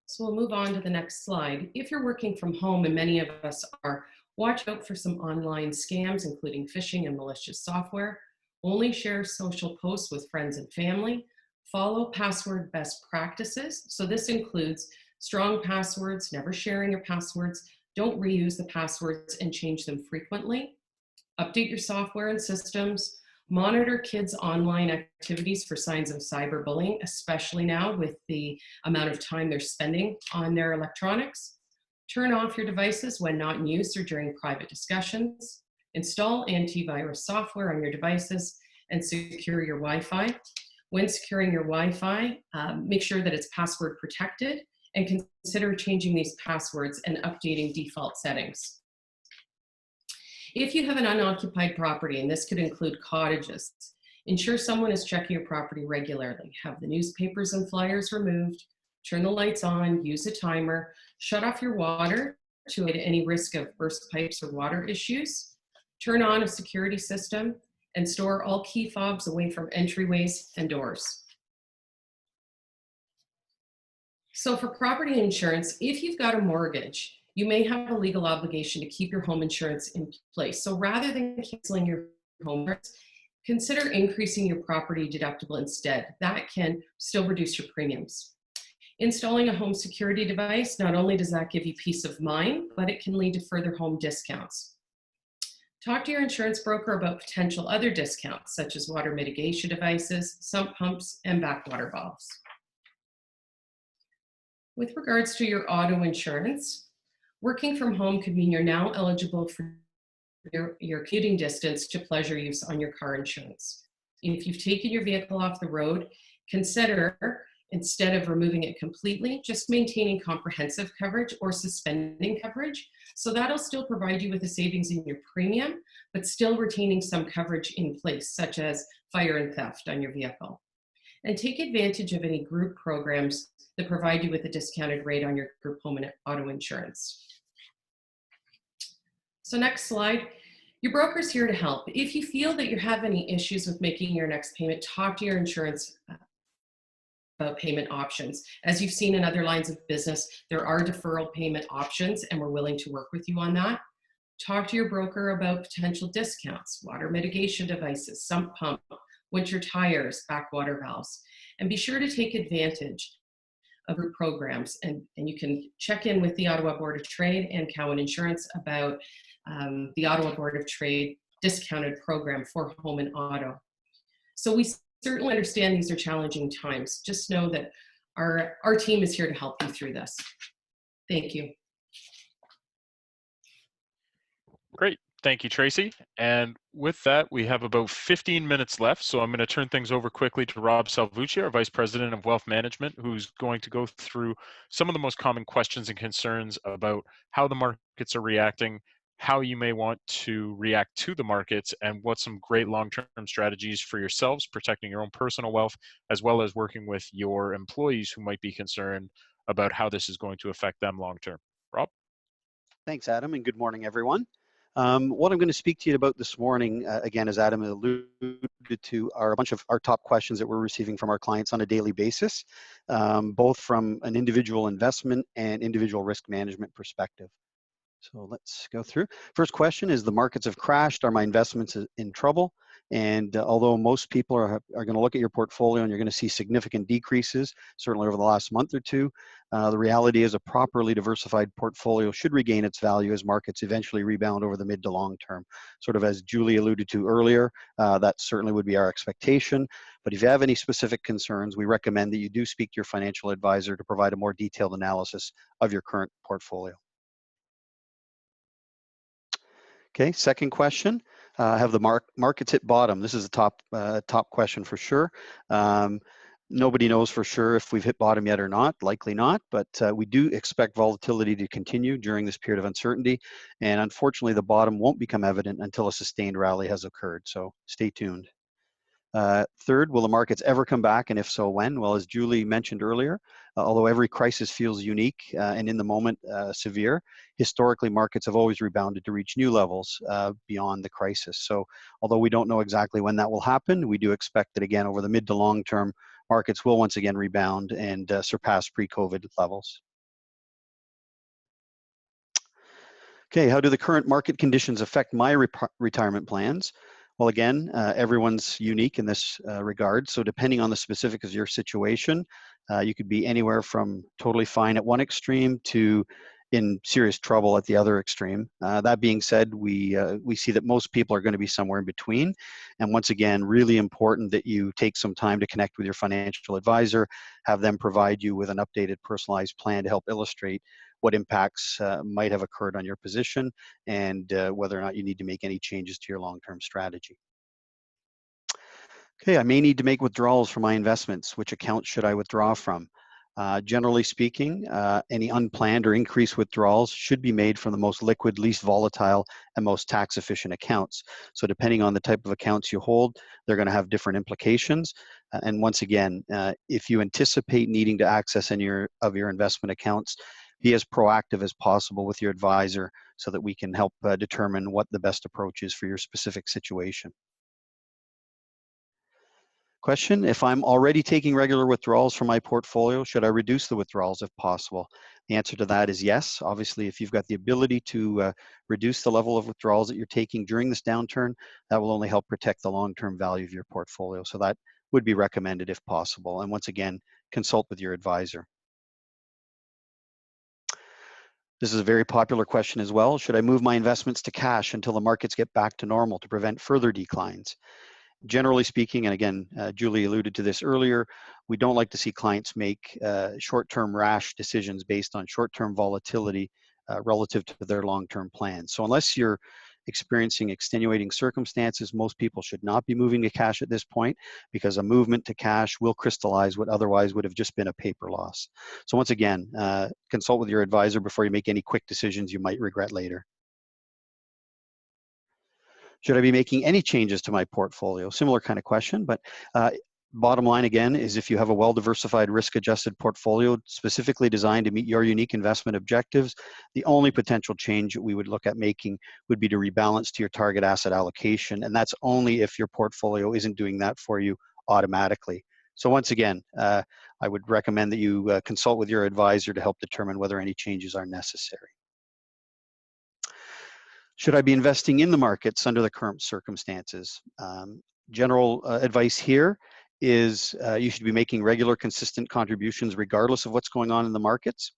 So we'll move on to the next slide. If you're working from home, and many of us are, watch out for some online scams, including phishing and malicious software. Only share social posts with friends and family. Follow password best practices. So this includes strong passwords, never sharing your passwords. Don't reuse the passwords and change them frequently. Update your software and systems. Monitor kids' online activities for signs of cyberbullying, especially now with the amount of time they're spending on their electronics. Turn off your devices when not in use or during private discussions. Install antivirus software on your devices and secure your Wi-Fi. When securing your Wi-Fi, make sure that it's password protected and consider changing these passwords and updating default settings. If you have an unoccupied property, and this could include cottages, ensure someone is checking your property regularly. Have the newspapers and flyers removed, turn the lights on, use a timer, shut off your water to avoid any risk of burst pipes or water issues, turn on a security system, and store all key fobs away from entryways and doors. So for property insurance, if you've got a mortgage, you may have a legal obligation to keep your home insurance in place. So rather than canceling your home insurance, consider increasing your property deductible instead. That can still reduce your premiums. Installing a home security device, not only does that give you peace of mind, but it can lead to further home discounts. Talk to your insurance broker about potential other discounts, such as water mitigation devices, sump pumps, and backwater valves. With regards to your auto insurance, working from home could mean you're now eligible for your commuting distance to pleasure use on your car insurance. If you've taken your vehicle off the road, consider, instead of removing it completely, just maintaining comprehensive coverage or suspending coverage. So that'll still provide you with a savings in your premium, but still retaining some coverage in place, such as fire and theft on your vehicle. and take advantage of any group programs that provide you with a discounted rate on your group home and auto insurance. So next slide. Your broker's here to help. If you feel that you have any issues with making your next payment, talk to your insurance about payment options. As you've seen in other lines of business, there are deferral payment options, and we're willing to work with you on that. Talk to your broker about potential discounts, water mitigation devices, sump pump, winter tires, backwater valves, and be sure to take advantage of group programs. And you can check in with the Ottawa Board of Trade and Cowan Insurance about the Ottawa Board of Trade discounted program for home and auto. So we certainly understand these are challenging times. Just know that our team is here to help you through this. Thank you. Great. Thank you, Tracy. And with that, we have about 15 minutes left. So I'm going to turn things over quickly to Rob Salvucci, our Vice President of Wealth Management, who's going to go through some of the most common questions and concerns about how the markets are reacting, how you may want to react to the markets, and what some great long-term strategies for yourselves, protecting your own personal wealth, as well as working with your employees who might be concerned about how this is going to affect them long-term. Rob? Thanks, Adam, and good morning, everyone. What I'm going to speak to you about this morning, again, as Adam alluded to, are a bunch of our top questions that we're receiving from our clients on a daily basis, both from an individual investment and individual risk management perspective. So let's go through. First question is, the markets have crashed. Are my investments in trouble? And although most people are going to look at your portfolio and you're going to see significant decreases, certainly over the last month or two, the reality is a properly diversified portfolio should regain its value as markets eventually rebound over the mid to long term. Sort of as Julie alluded to earlier, that certainly would be our expectation. But if you have any specific concerns, we recommend that you do speak to your financial advisor to provide a more detailed analysis of your current portfolio. Okay, second question, have the markets hit bottom? This is a top question for sure. Nobody knows for sure if we've hit bottom yet or not, likely not, but we do expect volatility to continue during this period of uncertainty. And unfortunately, the bottom won't become evident until a sustained rally has occurred, so stay tuned. Third, will the markets ever come back, and if so, when? Well, as Julie mentioned earlier, although every crisis feels unique and in the moment severe, historically markets have always rebounded to reach new levels beyond the crisis. So although we don't know exactly when that will happen, we do expect that again over the mid to long term, markets will once again rebound and surpass pre-COVID levels. Okay, how do the current market conditions affect my retirement plans? Well, again, everyone's unique in this regard. So depending on the specifics of your situation, you could be anywhere from totally fine at one extreme to in serious trouble at the other extreme. That being said, we see that most people are going to be somewhere in between. And once again, really important that you take some time to connect with your financial advisor, have them provide you with an updated personalized plan to help illustrate what impacts might have occurred on your position and whether or not you need to make any changes to your long-term strategy. Okay, I may need to make withdrawals from my investments. Which accounts should I withdraw from? Generally speaking, any unplanned or increased withdrawals should be made from the most liquid, least volatile, and most tax-efficient accounts. So depending on the type of accounts you hold, they're going to have different implications. And once again, if you anticipate needing to access any of your investment accounts, be as proactive as possible with your advisor so that we can help determine what the best approach is for your specific situation. Question, if I'm already taking regular withdrawals from my portfolio, should I reduce the withdrawals if possible? The answer to that is yes. Obviously, if you've got the ability to reduce the level of withdrawals that you're taking during this downturn, that will only help protect the long-term value of your portfolio. So that would be recommended if possible. And once again, consult with your advisor. This is a very popular question as well. Should I move my investments to cash until the markets get back to normal to prevent further declines? Generally speaking, and again, Julie alluded to this earlier, we don't like to see clients make short-term rash decisions based on short-term volatility relative to their long-term plans. So unless you're experiencing extenuating circumstances, most people should not be moving to cash at this point because a movement to cash will crystallize what otherwise would have just been a paper loss. So once again, consult with your advisor before you make any quick decisions you might regret later. Should I be making any changes to my portfolio? Similar kind of question, but Bottom line again is if you have a well-diversified risk-adjusted portfolio specifically designed to meet your unique investment objectives, the only potential change we would look at making would be to rebalance to your target asset allocation. And that's only if your portfolio isn't doing that for you automatically. So once again, I would recommend that you consult with your advisor to help determine whether any changes are necessary. Should I be investing in the markets under the current circumstances? General advice here is you should be making regular, consistent contributions regardless of what's going on in the markets.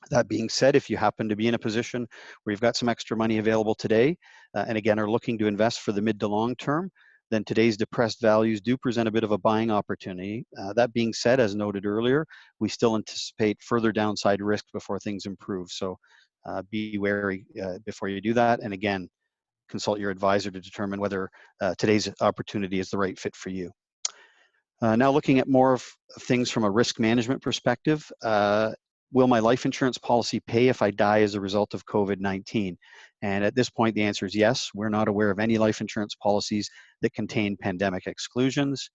That being said, if you happen to be in a position where you've got some extra money available today, and again are looking to invest for the mid to long term, then today's depressed values do present a bit of a buying opportunity. That being said, as noted earlier, we still anticipate further downside risk before things improve. So be wary before you do that. And again, consult your advisor to determine whether today's opportunity is the right fit for you. Now looking at more of things from a risk management perspective, will my life insurance policy pay if I die as a result of COVID-19? And at this point, the answer is yes. We're not aware of any life insurance policies that contain pandemic exclusions.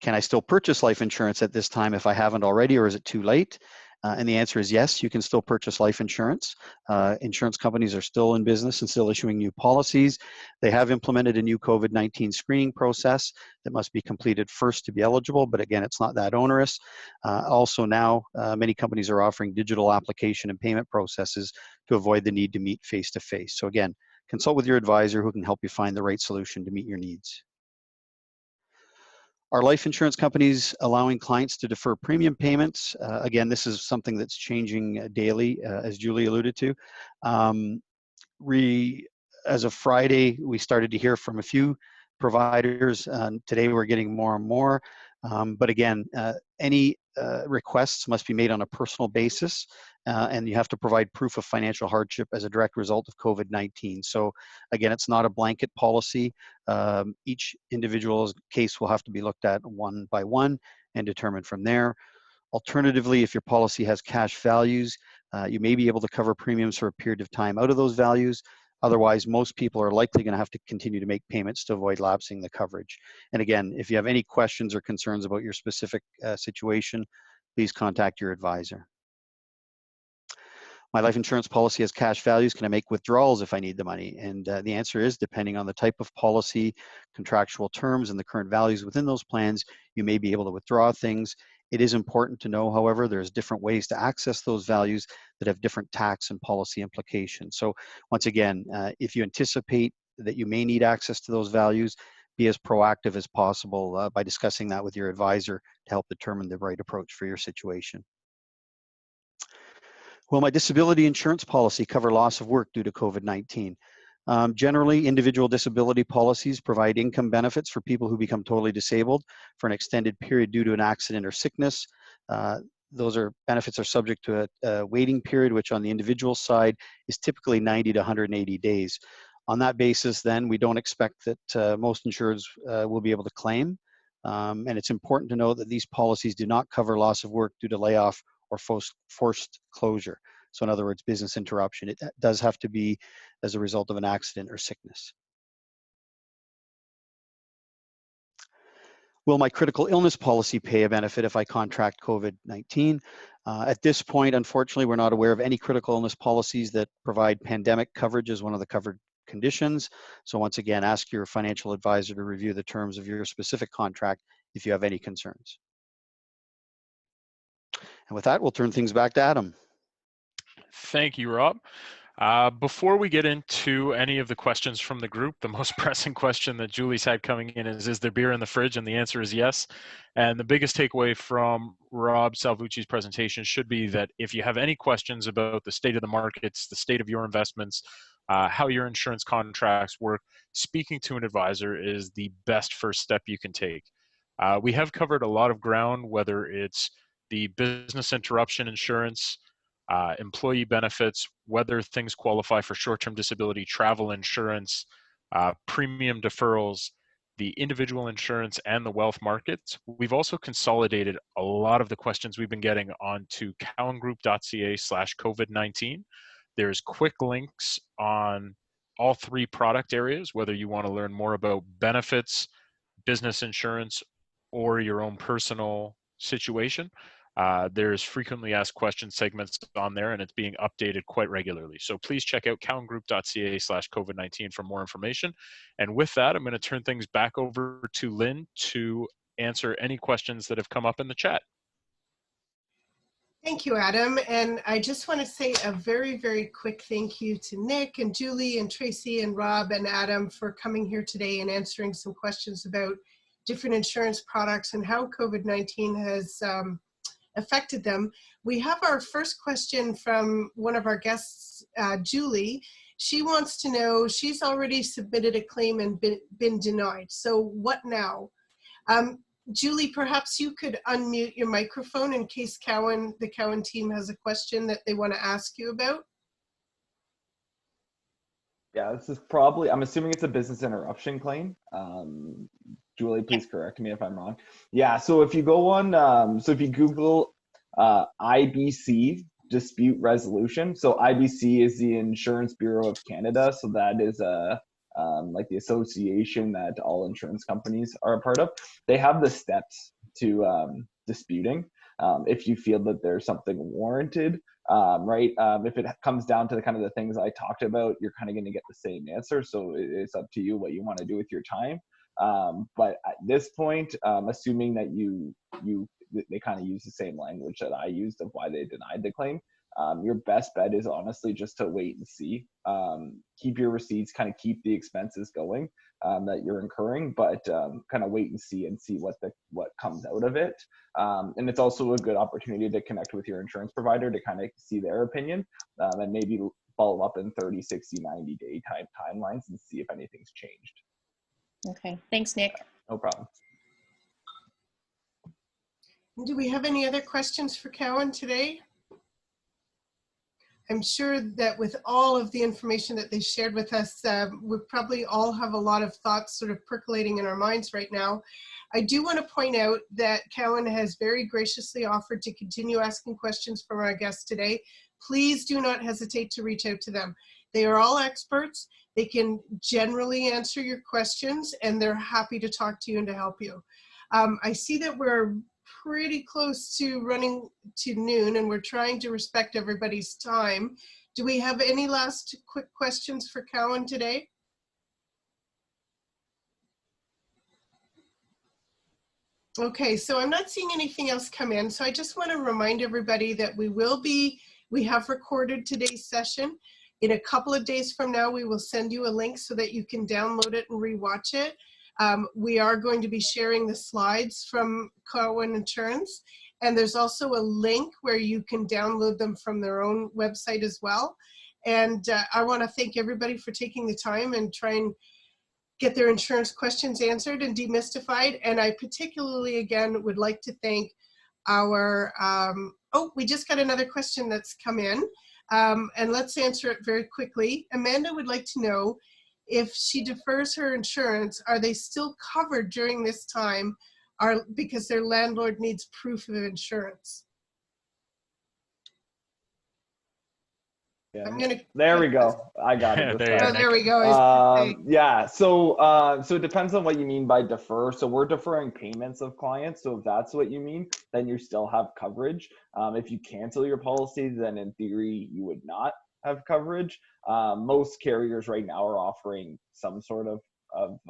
Can I still purchase life insurance at this time if I haven't already, or is it too late? And the answer is yes, you can still purchase life insurance. Insurance companies are still in business and still issuing new policies. They have implemented a new COVID-19 screening process that must be completed first to be eligible, but again, it's not that onerous. Also now, many companies are offering digital application and payment processes to avoid the need to meet face-to-face. So again, consult with your advisor who can help you find the right solution to meet your needs. Are life insurance companies allowing clients to defer premium payments? Again, this is something that's changing daily, as Julie alluded to. As of Friday, we started to hear from a few providers. Today, we're getting more and more. But again, any requests must be made on a personal basis, and you have to provide proof of financial hardship as a direct result of COVID-19. So again, it's not a blanket policy. Each individual's case will have to be looked at one by one and determined from there. Alternatively, if your policy has cash values, you may be able to cover premiums for a period of time out of those values. Otherwise, most people are likely going to have to continue to make payments to avoid lapsing the coverage. And again, if you have any questions or concerns about your specific situation, please contact your advisor. My life insurance policy has cash values. Can I make withdrawals if I need the money? And the answer is, depending on the type of policy, contractual terms, and the current values within those plans, you may be able to withdraw things. It is important to know, however, there's different ways to access those values that have different tax and policy implications. So once again, if you anticipate that you may need access to those values, be as proactive as possible by discussing that with your advisor to help determine the right approach for your situation. Will my disability insurance policy cover loss of work due to COVID-19? Generally, individual disability policies provide income benefits for people who become totally disabled for an extended period due to an accident or sickness. Those benefits are subject to a waiting period, which on the individual side is typically 90 to 180 days. On that basis, then, we don't expect that most insureds will be able to claim. And it's important to know that these policies do not cover loss of work due to layoff or forced closure. So in other words, business interruption. It does have to be as a result of an accident or sickness. Will my critical illness policy pay a benefit if I contract COVID-19? At this point, unfortunately, we're not aware of any critical illness policies that provide pandemic coverage as one of the covered conditions. So once again, ask your financial advisor to review the terms of your specific contract if you have any concerns. And with that, we'll turn things back to Adam. Thank you, Rob. Before we get into any of the questions from the group, the most pressing question that Julie's had coming in is there beer in the fridge? And the answer is yes. And the biggest takeaway from Rob Salvucci's presentation should be that if you have any questions about the state of the markets, the state of your investments, how your insurance contracts work, speaking to an advisor is the best first step you can take. We have covered a lot of ground, whether it's the business interruption insurance, employee benefits, whether things qualify for short-term disability, travel insurance, premium deferrals, the individual insurance, and the wealth markets. We've also consolidated a lot of the questions we've been getting onto cowangroup.ca/COVID-19. There's quick links on all three product areas, whether you want to learn more about benefits, business insurance, or your own personal situation. There's frequently asked questions segments on there, and it's being updated quite regularly. So please check out cowangroup.ca/COVID-19 for more information. And with that, I'm going to turn things back over to Lynn to answer any questions that have come up in the chat. Thank you, Adam. And I just want to say a very, very quick thank you to Nick and Julie and Tracy and Rob and Adam for coming here today and answering some questions about different insurance products and how COVID-19 has affected them. We have our first question from one of our guests, Julie. She wants to know, she's already submitted a claim and been denied. So what now? Julie, perhaps you could unmute your microphone in case the Cowan team has a question that they want to ask you about. Yeah, this is probably, I'm assuming it's a business interruption claim. Julie, please correct me if I'm wrong. Yeah, so if you go on, so if you Google IBC dispute resolution, so IBC is the Insurance Bureau of Canada, so that is like the association that all insurance companies are a part of. They have the steps to disputing if you feel that there's something warranted, right? If it comes down to the kind of the things I talked about, you're kind of going to get the same answer. So it's up to you what you want to do with your time. But at this point, assuming that they kind of use the same language that I used of why they denied the claim, your best bet is honestly just to wait and see. Keep your receipts, kind of keep the expenses going that you're incurring, but kind of wait and see what comes out of it. And it's also a good opportunity to connect with your insurance provider to kind of see their opinion and maybe follow up in 30, 60, 90-day timelines and see if anything's changed. Okay, thanks, Nick. No problem. Do we have any other questions for Cowan today? I'm sure that with all of the information that they shared with us, we probably all have a lot of thoughts sort of percolating in our minds right now. I do want to point out that Cowan has very graciously offered to continue asking questions from our guests today. Please do not hesitate to reach out to them. They are all experts. They can generally answer your questions, and they're happy to talk to you and to help you. I see that we're pretty close to running to noon, and we're trying to respect everybody's time. Do we have any last quick questions for Cowan today? Okay, so I'm not seeing anything else come in, so I just want to remind everybody that we have recorded today's session. In a couple of days from now, we will send you a link so that you can download it and rewatch it. We are going to be sharing the slides from Cowan Insurance, and there's also a link where you can download them from their own website as well. And I want to thank everybody for taking the time and try and get their insurance questions answered and demystified. And I particularly, again, would like to thank our, oh, we just got another question that's come in, and let's answer it very quickly. Amanda would like to know, if she defers her insurance, are they still covered during this time because their landlord needs proof of insurance? Yeah. I'm there we go. I got it. There we go. Yeah. So it depends on what you mean by defer. So we're deferring payments of clients. So if that's what you mean, then you still have coverage. If you cancel your policy, then in theory you would not have coverage. Most carriers right now are offering some sort of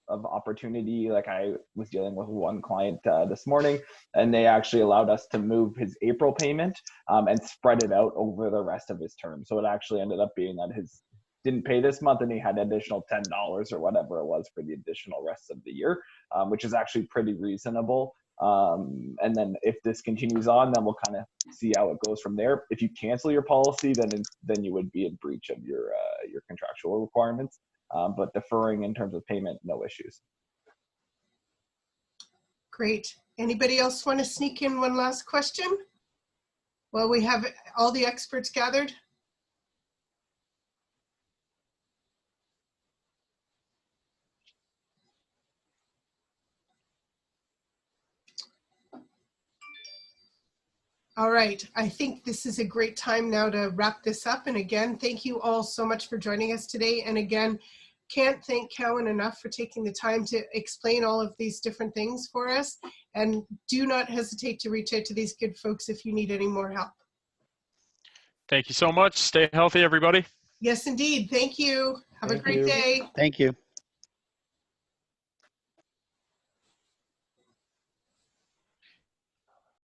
opportunity. Like I was dealing with one client this morning, and they actually allowed us to move his April payment and spread it out over the rest of his term. So it actually ended up being that his didn't pay this month and he had additional $10 or whatever it was for the additional rest of the year, which is actually pretty reasonable. And then if this continues on, then we'll kind of see how it goes from there. If you cancel your policy, then you would be in breach of your contractual requirements. But deferring in terms of payment, no issues. Great. Anybody else want to sneak in one last question? Well, we have all the experts gathered. All right, I think this is a great time now to wrap this up. And again, thank you all so much for joining us today. And again, can't thank Cowan enough for taking the time to explain all of these different things for us. And do not hesitate to reach out to these good folks if you need any more help. Thank you so much. Stay healthy, everybody. Yes, indeed. Thank you. Have a Thank great you. day. Thank you.